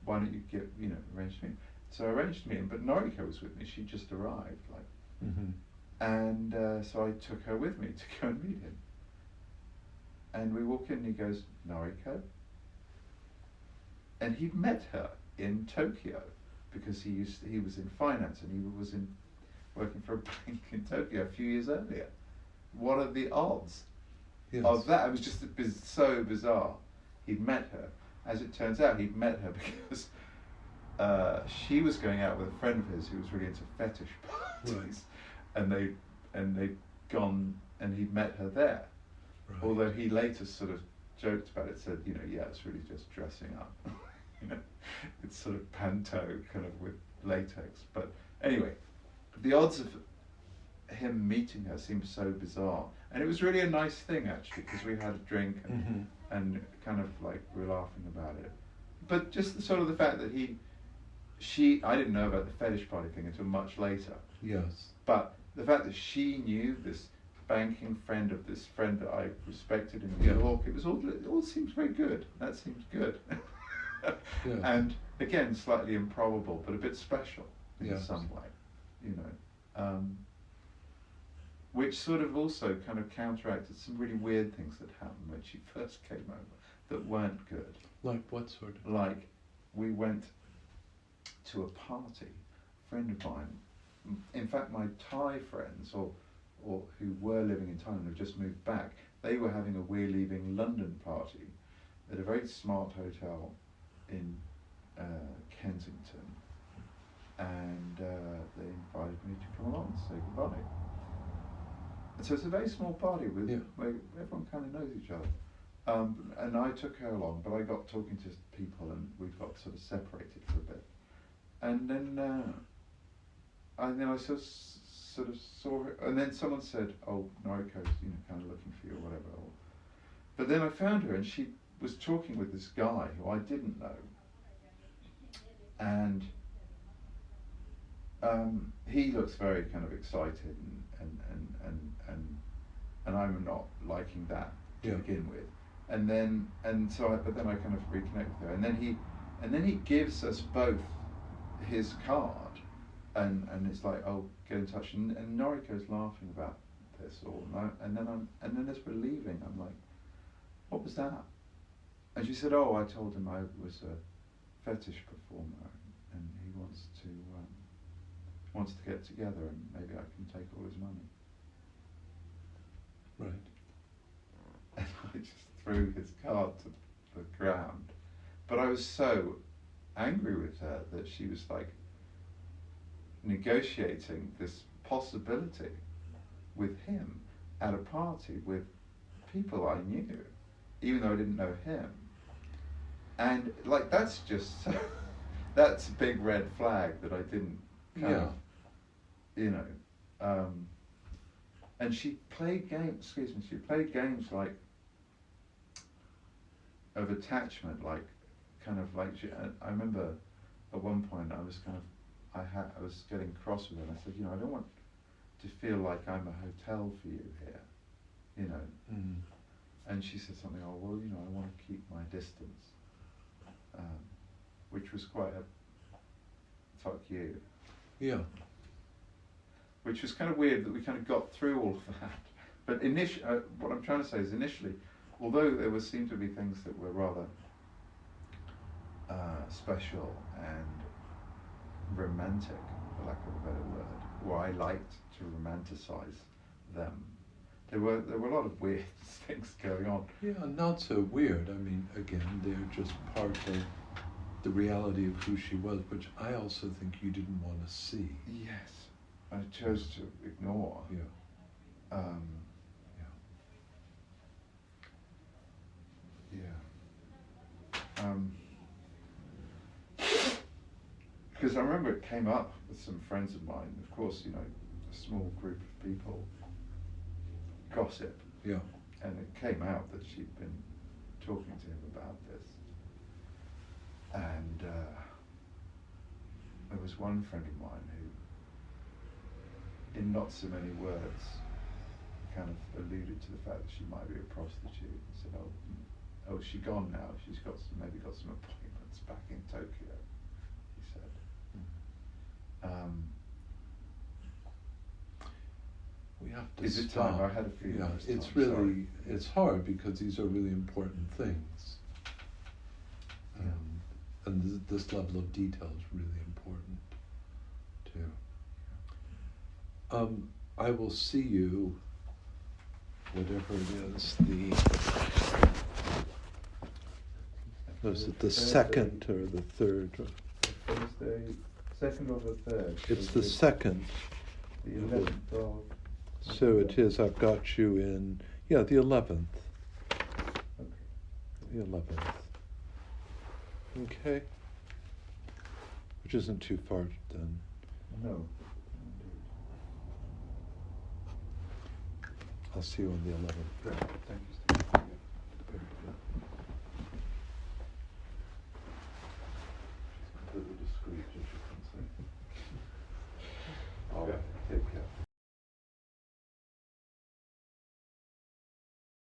why don't you arrange a meeting? So I arranged a meeting, but Noriko was with me. She just arrived, and so I took her with me to go and meet him. And we walk in, and he goes, Noriko? And he'd met her in Tokyo, because he was in finance, and he was working for a bank in Tokyo a few years earlier. What are the odds of that? It was just so bizarre. He'd met her. As it turns out, he'd met her because she was going out with a friend of his who was really into fetish parties, and they'd gone, and he'd met her there. Right. Although he later sort of joked about it, said, it's really just dressing up. It's sort of panto kind of with latex. But anyway, the odds of him meeting her seemed so bizarre, and it was really a nice thing actually, because we had a drink and kind of like we were laughing about it. But just the fact that I didn't know about the fetish party thing until much later. Yes. But the fact that she knew this banking friend of this friend that I respected in New York, it all seems very good. That seems good. Yes. And again, slightly improbable, but a bit special in some way, which sort of also kind of counteracted some really weird things that happened when she first came over that weren't good. Like what sort of? Like, we went to a party, a friend of mine, in fact my Thai friends, or who were living in Thailand, who just moved back, they were having a We're Leaving London party at a very smart hotel in Kensington, and they invited me to come along and say goodbye. And so it's a very small party where everyone kind of knows each other. And I took her along, but I got talking to people, and we got sort of separated for a bit. And then I sort of saw her, and then someone said, "Oh, Noriko's kind of looking for you," or whatever. But then I found her, and she was talking with this guy who I didn't know, and he looks very kind of excited, and I'm not liking that to begin with, but then I kind of reconnect with her, and then he gives us both his card, and it's like, oh, get in touch, and Noriko's laughing about this all, and then as we're leaving, I'm like, what was that? And she said, oh, I told him I was a fetish performer, and he wants to get together, and maybe I can take all his money. Right. And I just threw his card to the ground. But I was so angry with her that she was like negotiating this possibility with him at a party with people I knew, even though I didn't know him. And like, that's just that's a big red flag that I didn't kind of, and she played games like of attachment, like kind of like I remember at one point I was getting cross with her, and I said, I don't want to feel like I'm a hotel for you here, and she said something, oh well, I want to keep my distance, which was quite a fuck you. Yeah. Which was kind of weird that we kind of got through all of that. But what I'm trying to say is initially, although there seemed to be things that were rather special and romantic, for lack of a better word, or I liked to romanticize them, there were a lot of weird things going on. Yeah, not so weird. I mean, again, they're just part of the reality of who she was, which I also think you didn't want to see. Yes. I chose to ignore. Because I remember it came up with some friends of mine. Of course, a small group of people gossip. Yeah. And it came out that she'd been talking to him about this. And there was one friend of mine who, in not so many words, kind of alluded to the fact that she might be a prostitute, and said, oh, she's gone now, maybe got some appointments. conference back in Tokyo, he said. We have to Is it stop. time? I had a feeling. Yeah, it was it's time. really, Sorry. it's hard because these are really important things. And this level of detail is really important too. I will see you, whatever it is, was it the Thursday. second or the third? Thursday, 2nd or the 3rd? It's the second. The 11th of... So it is, I've got you in, the 11th. Okay. The 11th. Okay. Which isn't too far then. No. I'll see you on the 11th. Great. Thank you, Steve. Very good.